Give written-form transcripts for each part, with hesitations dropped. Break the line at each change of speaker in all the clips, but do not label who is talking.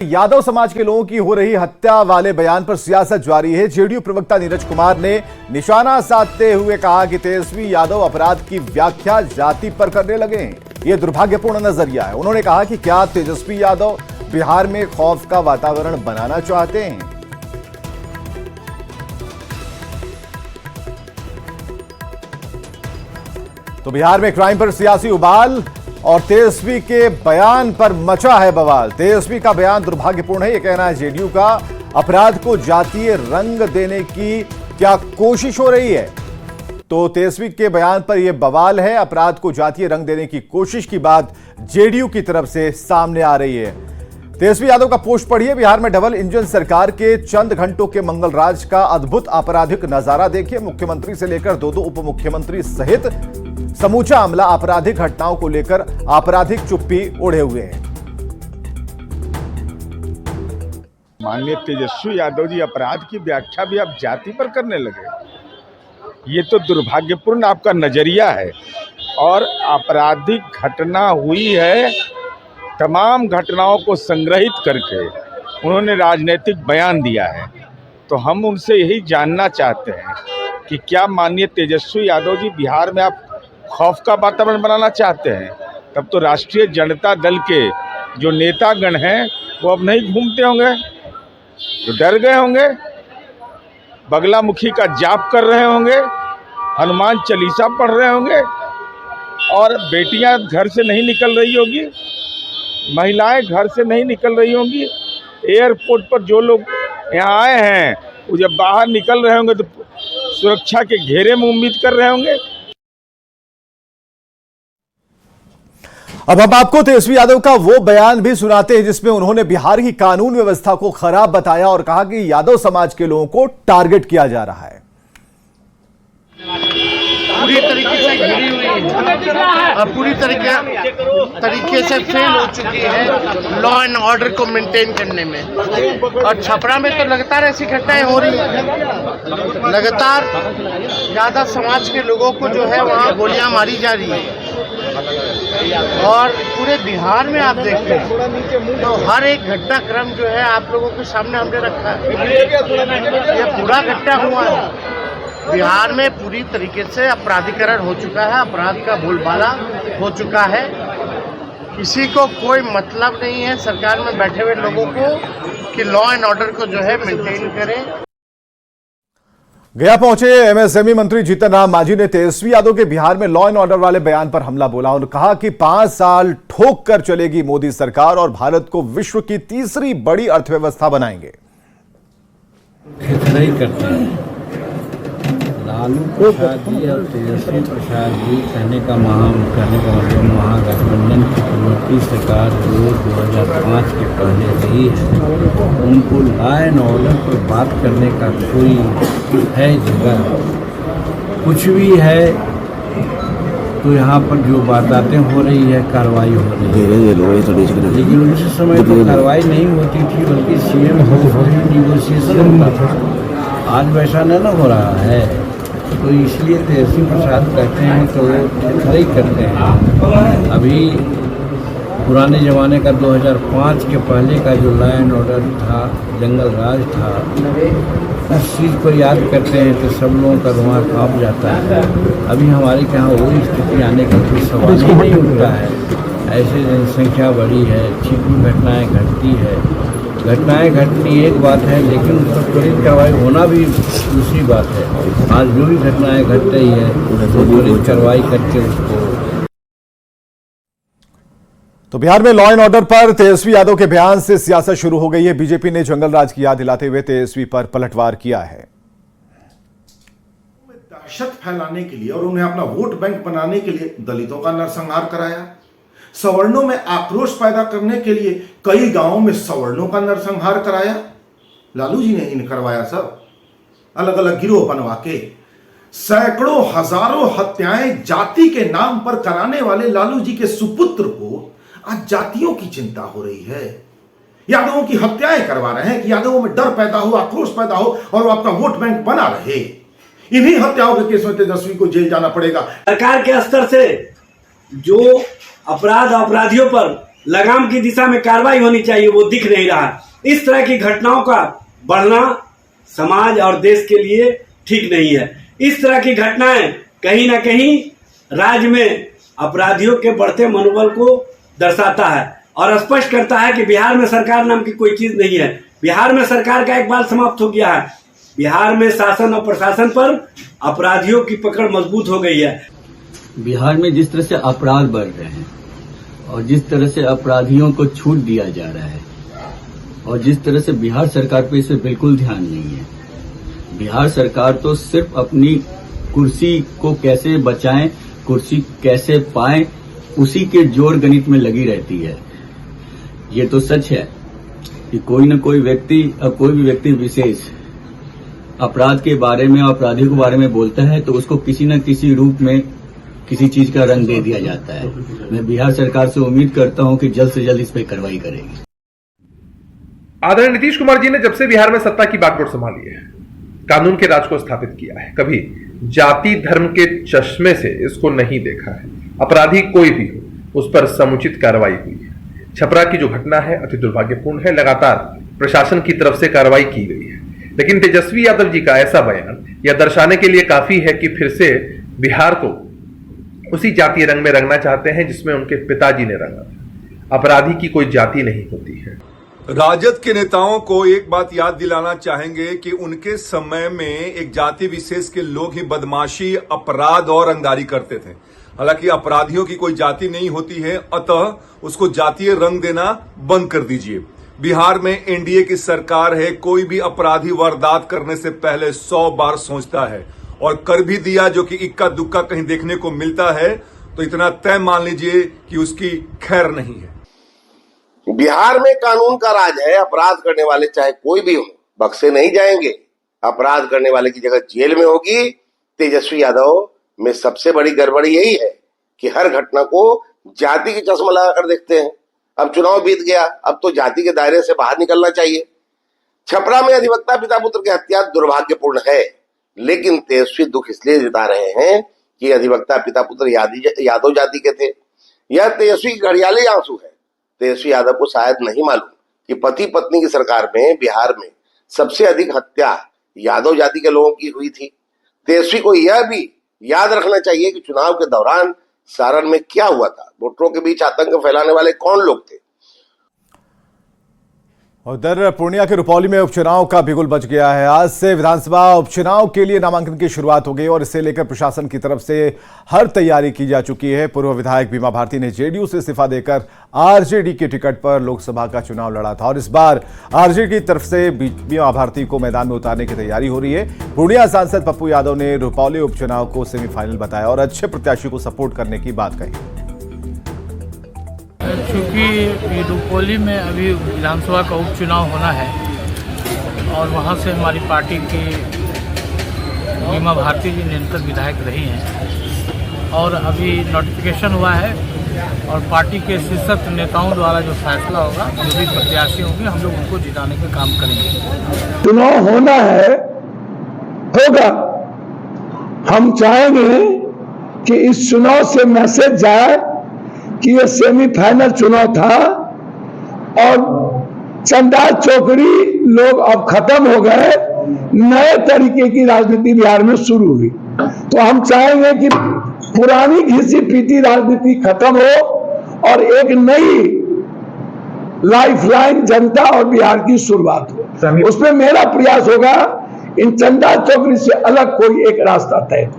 यादव समाज के लोगों की हो रही हत्या वाले बयान पर सियासत जारी है। जेडीयू प्रवक्ता नीरज कुमार ने निशाना साधते हुए कहा कि तेजस्वी यादव अपराध की व्याख्या जाति पर करने लगे हैं। यह दुर्भाग्यपूर्ण नजरिया है। उन्होंने कहा कि क्या तेजस्वी यादव बिहार में खौफ का वातावरण बनाना चाहते हैं? तो बिहार में क्राइम पर सियासी उबाल और तेजस्वी के बयान पर मचा है बवाल। तेजस्वी का बयान दुर्भाग्यपूर्ण है, यह कहना है जेडीयू का। अपराध को जातीय रंग देने की क्या कोशिश हो रही है? तो तेजस्वी के बयान पर यह बवाल है। अपराध को जातीय रंग देने की कोशिश की बात जेडीयू की तरफ से सामने आ रही है। तेजस्वी यादव का पोस्ट पढ़िए। बिहार में डबल इंजन सरकार के चंद घंटों के मंगलराज का अद्भुत आपराधिक नजारा देखिए। मुख्यमंत्री से लेकर दो उप मुख्यमंत्री सहित समूचा अमला आपराधिक घटनाओं को लेकर आपराधिक चुप्पी ओढ़े हुए हैं।
माननीय तेजस्वी यादव जी अपराध की व्याख्या भी अब जाति पर करने लगे। ये तो दुर्भाग्यपूर्ण आपका नजरिया है। और आपराधिक घटना हुई है, तमाम घटनाओं को संग्रहित करके उन्होंने राजनीतिक बयान दिया है। तो हम उनसे यही जानना चाहते हैं कि क्या माननीय तेजस्वी यादव जी बिहार में आप खौफ का वातावरण बनाना चाहते हैं? तब तो राष्ट्रीय जनता दल के जो नेतागण हैं वो अब नहीं घूमते होंगे, जो डर गए होंगे, बगलामुखी का जाप कर रहे होंगे, हनुमान चालीसा पढ़ रहे होंगे, और बेटियां घर से नहीं निकल रही होगी, महिलाएं घर से नहीं निकल रही होंगी। एयरपोर्ट पर जो लोग यहाँ आए हैं वो जब बाहर निकल रहे होंगे तो सुरक्षा के घेरे में उम्मीद कर रहे होंगे।
अब हम आपको तेजस्वी यादव का वो बयान भी सुनाते हैं जिसमें उन्होंने बिहार की कानून व्यवस्था को खराब बताया और कहा कि यादव समाज के लोगों को टारगेट किया जा रहा है।
पूरी तरीके से घिरी हुई है और पूरी तरीके से फेल हो चुकी है लॉ एंड ऑर्डर को मेंटेन करने में। और छपरा में तो लगातार ऐसी घटनाएं हो रही हैं। लगातार यादव समाज के लोगों को जो है वहाँ गोलियां मारी जा रही है। और पूरे बिहार में आप देखते हैं तो हर एक घटनाक्रम जो है आप लोगों के सामने हमने रखा है। यह पूरा घटना हुआ है। बिहार में पूरी तरीके से अपराधीकरण हो चुका है, अपराध का बोलबाला हो चुका है। किसी को कोई मतलब नहीं है सरकार में बैठे हुए लोगों को कि लॉ एंड ऑर्डर को जो है मेंटेन करें।
गया पहुंचे एमएसएमई मंत्री जीतन राम मांझी ने तेजस्वी यादव के बिहार में लॉ एंड ऑर्डर वाले बयान पर हमला बोला और कहा कि 5 साल ठोक कर चलेगी मोदी सरकार और भारत को विश्व की तीसरी बड़ी अर्थव्यवस्था बनाएंगे।
लालू प्रसाद जी और तेजस्वी प्रसाद जी कहने का मतलब महागठबंधन की पूर्ववर्ती सरकार जो 2005 के पहले रही है, उनको लॉ एंड ऑर्डर पर बात करने का कोई है जगह? कुछ भी है तो यहाँ पर जो बातें हो रही है, कार्रवाई हो रही है, लेकिन उस समय तो कार्रवाई नहीं होती थी बल्कि सीएम निगोशिएशन होता था। आज वैसा न हो रहा है। तो इसलिए तेजस्वी प्रसाद कहते हैं तो नहीं करते हैं। अभी पुराने ज़माने का 2005 के पहले का जो लॉ एंड ऑर्डर था, जंगल राज था, उस चीज़ को याद करते हैं तो सब लोगों का दिमाग कांप जाता है। अभी हमारे यहाँ वही स्थिति आने का कोई सवाल ही नहीं उठता है। ऐसे जनसंख्या बढ़ी है, छिपी घटनाएँ घटती है। घटनाएं घटनी एक बात है, लेकिन उस पर त्वरित कार्रवाई होना भी दूसरी बात है। आज जो भी घटनाएं घट रही है तो त्वरित कार्रवाई करके उसको।
तो बिहार में लॉ एंड ऑर्डर पर तेजस्वी यादव के बयान से सियासत शुरू हो गई है। बीजेपी ने जंगल राज की याद दिलाते हुए तेजस्वी पर पलटवार किया है।
दहशत फैलाने के लिए और उन्हें अपना वोट बैंक बनाने के लिए दलितों का नरसंहार कराया। सवर्णों में आक्रोश पैदा करने के लिए कई गांवों में सवर्णों का नरसंहार कराया। लालू जी ने ही करवाया। सब अलग अलग गिरोह बनवा के सैकड़ों हजारों हत्याएं जाति के नाम पर कराने वाले लालू जी के सुपुत्र को आज जातियों की चिंता हो रही है। यादवों की हत्याएं करवा रहे हैं कि यादवों में डर पैदा हो, आक्रोश पैदा हो और वो अपना वोट बैंक बना रहे। इन्हीं हत्याओं के केस में तेजस्वी को जेल जाना पड़ेगा।
सरकार के स्तर से जो अपराधियों पर लगाम की दिशा में कार्रवाई होनी चाहिए, वो दिख नहीं रहा। इस तरह की घटनाओं का बढ़ना समाज और देश के लिए ठीक नहीं है। इस तरह की घटनाएं कहीं ना कहीं राज्य में अपराधियों के बढ़ते मनोबल को दर्शाता है और स्पष्ट करता है कि बिहार में सरकार नाम की कोई चीज नहीं है। बिहार में सरकार का इकबाल समाप्त हो गया है। बिहार में शासन और प्रशासन पर अपराधियों की पकड़ मजबूत हो गई है।
बिहार में जिस तरह से अपराध बढ़ रहे हैं और जिस तरह से अपराधियों को छूट दिया जा रहा है और जिस तरह से बिहार सरकार पे इस पे बिल्कुल ध्यान नहीं है। बिहार सरकार तो सिर्फ अपनी कुर्सी को कैसे बचाएं, कुर्सी कैसे पाएं, उसी के जोर गणित में लगी रहती है। ये तो सच है कि कोई न कोई व्यक्ति और कोई भी व्यक्ति विशेष अपराध के बारे में और अपराधियों के बारे में बोलता है तो उसको किसी न किसी रूप में किसी चीज का रंग दे दिया जाता है। मैं बिहार सरकार से उम्मीद करता हूं कि जल्द से जल्द इस पर कार्रवाई करेगी।
आदरणीय नीतीश कुमार जी ने जब से बिहार में सत्ता की बागडोर संभाली है, कानून के राज को स्थापित किया है, कभी जाति धर्म के चश्मे से इसको नहीं देखा है। अपराधी कोई भी हो, उस पर समुचित कार्रवाई हुई है। छपरा की जो घटना है अति दुर्भाग्यपूर्ण है। लगातार प्रशासन की तरफ से कार्रवाई की गई है, लेकिन तेजस्वी यादव जी का ऐसा बयान यह दर्शाने के लिए काफी है कि फिर से बिहार को उसी जातीय रंग में रंगना चाहते हैं जिसमें उनके पिताजी ने रंगा था। अपराधी की कोई जाति नहीं होती है।
राजद के नेताओं को एक बात याद दिलाना चाहेंगे कि उनके समय में एक जाति विशेष के लोग ही बदमाशी, अपराध और रंगदारी करते थे। हालांकि अपराधियों की कोई जाति नहीं होती है, अतः उसको जातीय रंग देना बंद कर दीजिए। बिहार में एनडीए की सरकार है। कोई भी अपराधी वारदात करने से पहले 100 बार सोचता है और कर भी दिया, जो कि इक्का दुक्का कहीं देखने को मिलता है तो इतना तय मान लीजिए कि उसकी खैर नहीं है।
बिहार में कानून का राज है। अपराध करने वाले चाहे कोई भी हो बख्शे नहीं जाएंगे। अपराध करने वाले की जगह जेल में होगी। तेजस्वी यादव में सबसे बड़ी गड़बड़ी यही है कि हर घटना को जाति की चश्मा लगाकर देखते हैं। अब चुनाव बीत गया, अब तो जाति के दायरे से बाहर निकलना चाहिए। छपरा में अधिवक्ता पिता पुत्र की हत्या दुर्भाग्यपूर्ण है, लेकिन तेजस्वी दुख इसलिए जता रहे हैं कि अधिवक्ता पिता पुत्र यादव जाति के थे। यह तेजस्वी की घड़ियाली आंसू है। तेजस्वी यादव को शायद नहीं मालूम कि पति पत्नी की सरकार में बिहार में सबसे अधिक हत्या यादव जाति के लोगों की हुई थी। तेजस्वी को यह भी याद रखना चाहिए कि चुनाव के दौरान सारण में क्या हुआ था, वोटरों के बीच आतंक फैलाने वाले कौन लोग थे।
उधर पूर्णिया के रुपौली में उपचुनाव का बिगुल बज गया है। आज से विधानसभा उपचुनाव के लिए नामांकन की शुरुआत हो गई और इसे लेकर प्रशासन की तरफ से हर तैयारी की जा चुकी है। पूर्व विधायक बीमा भारती ने जेडीयू से इस्तीफा देकर आरजेडी के टिकट पर लोकसभा का चुनाव लड़ा था और इस बार आरजेडी की तरफ से बीमा भारती को मैदान में उतारने की तैयारी हो रही है। पूर्णिया सांसद पप्पू यादव ने रुपौली उपचुनाव को सेमीफाइनल बताया और अच्छे प्रत्याशी को सपोर्ट करने की बात कही।
चूँकि रुपौली में अभी विधानसभा का उपचुनाव होना है और वहाँ से हमारी पार्टी की बीमा भारती जी निरंतर विधायक रही हैं और अभी नोटिफिकेशन हुआ है और पार्टी के शीर्षस्थ नेताओं द्वारा जो फैसला होगा, जो भी प्रत्याशी होंगे, हम लोग उनको जिताने का काम करेंगे।
चुनाव होना है, होगा। हम चाहेंगे कि इस चुनाव से मैसेज जाए कि ये सेमीफाइनल चुनाव था और चंदा चौकड़ी लोग अब खत्म हो गए, नए तरीके की राजनीति बिहार में शुरू हुई। तो हम चाहेंगे कि पुरानी घिसी पीटी राजनीति खत्म हो और एक नई लाइफलाइन जनता और बिहार की शुरुआत हो। उसमें मेरा प्रयास होगा इन चंदा चौकड़ी से अलग कोई एक रास्ता तय।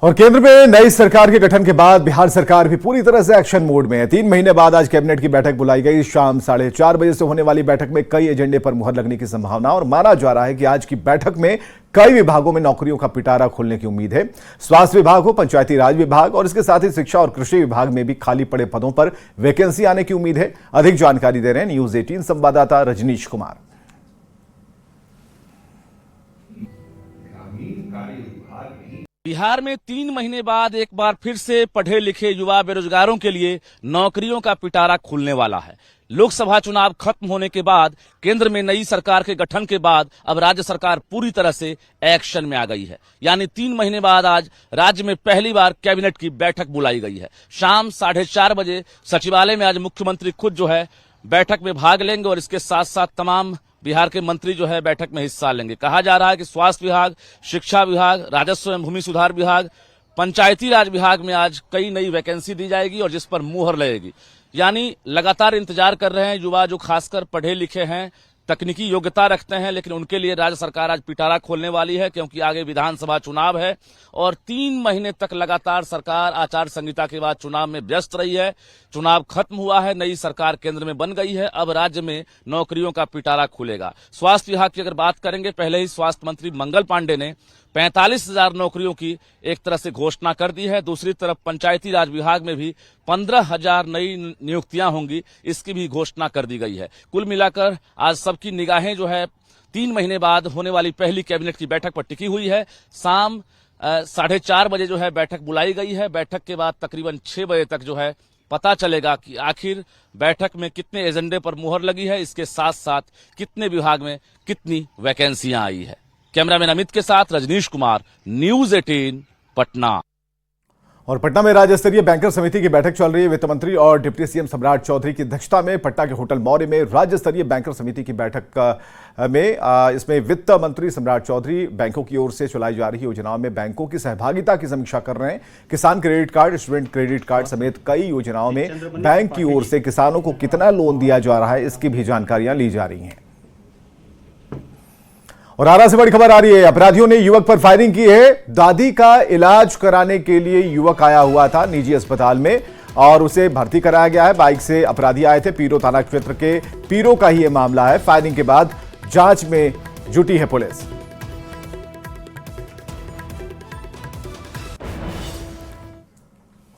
और केंद्र में नई सरकार के गठन के बाद बिहार सरकार भी पूरी तरह से एक्शन मोड में है। 3 महीने बाद आज कैबिनेट की बैठक बुलाई गई। शाम 4:30 बजे से होने वाली बैठक में कई एजेंडे पर मुहर लगने की संभावना और माना जा रहा है कि आज की बैठक में कई विभागों में नौकरियों का पिटारा खुलने की उम्मीद है। स्वास्थ्य विभाग हो, पंचायती राज विभाग और इसके साथ ही शिक्षा और कृषि विभाग में भी खाली पड़े पदों पर वैकेंसी आने की उम्मीद है। अधिक जानकारी दे रहे हैं न्यूज 18 संवाददाता रजनीश कुमार।
बिहार में 3 महीने बाद एक बार फिर से पढ़े लिखे युवा बेरोजगारों के लिए नौकरियों का पिटारा खुलने वाला है। लोकसभा चुनाव खत्म होने के बाद, केंद्र में नई सरकार के गठन के बाद अब राज्य सरकार पूरी तरह से एक्शन में आ गई है। यानी 3 महीने बाद आज राज्य में पहली बार कैबिनेट की बैठक बुलाई गई है। शाम 4:30 बजे सचिवालय में आज मुख्यमंत्री खुद जो है बैठक में भाग लेंगे और इसके साथ साथ तमाम बिहार के मंत्री जो है बैठक में हिस्सा लेंगे। कहा जा रहा है कि स्वास्थ्य विभाग, शिक्षा विभाग, राजस्व एवं भूमि सुधार विभाग, पंचायती राज विभाग में आज कई नई वैकेंसी दी जाएगी और जिस पर मुहर लगेगी। यानी लगातार इंतजार कर रहे हैं युवा जो खासकर पढ़े लिखे हैं, तकनीकी योग्यता रखते हैं, लेकिन उनके लिए राज्य सरकार आज पिटारा खोलने वाली है क्योंकि आगे विधानसभा चुनाव है और 3 महीने तक लगातार सरकार आचार संहिता के बाद चुनाव में व्यस्त रही है। चुनाव खत्म हुआ है, नई सरकार केंद्र में बन गई है, अब राज्य में नौकरियों का पिटारा खुलेगा। स्वास्थ्य विभाग की अगर बात करेंगे, पहले ही स्वास्थ्य मंत्री मंगल पांडे ने 45,000 नौकरियों की एक तरह से घोषणा कर दी है। दूसरी तरफ पंचायती राज विभाग में भी 15,000 नई नियुक्तियां होंगी, इसकी भी घोषणा कर दी गई है। कुल मिलाकर आज सबकी निगाहें जो है 3 महीने बाद होने वाली पहली कैबिनेट की बैठक पर टिकी हुई है। शाम 4:30 बजे जो है बैठक बुलाई गई है। बैठक के बाद तकरीबन 6 बजे तक जो है पता चलेगा कि आखिर बैठक में कितने एजेंडे पर मुहर लगी है, इसके साथ साथ कितने विभाग में कितनी वैकेंसियां आई है। कैमरामैन अमित के साथ रजनीश कुमार, न्यूज़ 18 पटना।
और पटना में राज्य स्तरीय बैंकर समिति की बैठक चल रही है। वित्त मंत्री और डिप्टी सीएम सम्राट चौधरी की अध्यक्षता में पटना के होटल मौर्य में राज्य स्तरीय बैंकर समिति की बैठक में इसमें वित्त मंत्री सम्राट चौधरी बैंकों की ओर से चलाई जा रही योजनाओं में बैंकों की सहभागिता की समीक्षा कर रहे हैं। किसान credit card, student credit card समेत कई योजनाओं में बैंक की ओर से किसानों को कितना लोन दिया जा रहा है, इसकी भी जानकारियां ली जा रही हैं। और आरा से बड़ी खबर आ रही है, अपराधियों ने युवक पर फायरिंग की है। दादी का इलाज कराने के लिए युवक आया हुआ था निजी अस्पताल में और उसे भर्ती कराया गया है। बाइक से अपराधी आए थे। पीरो थाना क्षेत्र के पीरो का ही यह मामला है। फायरिंग के बाद जांच में जुटी है पुलिस।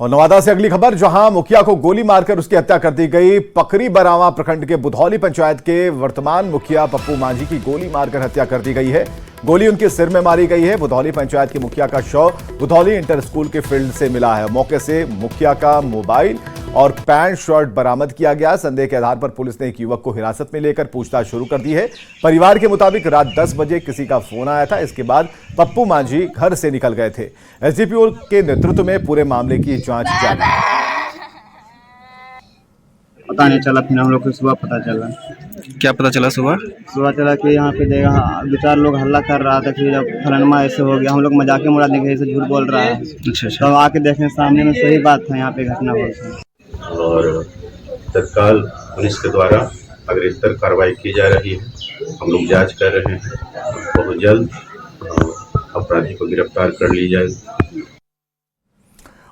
और नवादा से अगली खबर, जहां मुखिया को गोली मारकर उसकी हत्या कर दी गई। पकरी बरावा प्रखंड के बुधौली पंचायत के वर्तमान मुखिया पप्पू मांझी की गोली मारकर हत्या कर दी गई है। गोली उनके सिर में मारी गई है। बुधौली पंचायत के मुखिया का शव बुधौली इंटर स्कूल के फील्ड से मिला है। मौके से मुखिया का मोबाइल और पैंट शर्ट बरामद किया गया। संदेह के आधार पर पुलिस ने एक युवक को हिरासत में लेकर पूछताछ शुरू कर दी है। परिवार के मुताबिक रात 10 बजे किसी का फोन आया था। इसके बाद पप्पू मांझी घर से निकल गए थे। एसडीपीओ के नेतृत्व में पूरे मामले की जांच जारी है।
पता नहीं चला, फिर हम लोग को सुबह पता चला।
क्या पता चला? सुबह
चला कि यहाँ पे देखा 2-4 लोग हल्ला कर रहा था, फिर जब फलानमा ऐसे हो गया, हम लोग मजाक में देखे ऐसे झूठ बोल रहा है।
अच्छा।
तब आके देखें सामने में सही बात था, यहाँ पे घटना हुई
और तत्काल पुलिस के द्वारा अग्रेसर कार्रवाई की जा रही है। हम लोग जांच कर रहे हैं, बहुत जल्द अपराधी को गिरफ्तार कर ली जाएगी।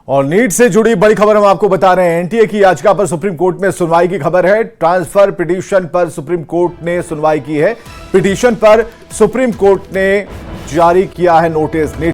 और नीट से जुड़ी बड़ी खबर हम आपको बता रहे हैं। एनटीए की याचिका पर सुप्रीम कोर्ट में सुनवाई की खबर है। ट्रांसफर पिटीशन पर सुप्रीम कोर्ट ने सुनवाई की है। पिटीशन पर सुप्रीम कोर्ट ने जारी किया है नोटिस।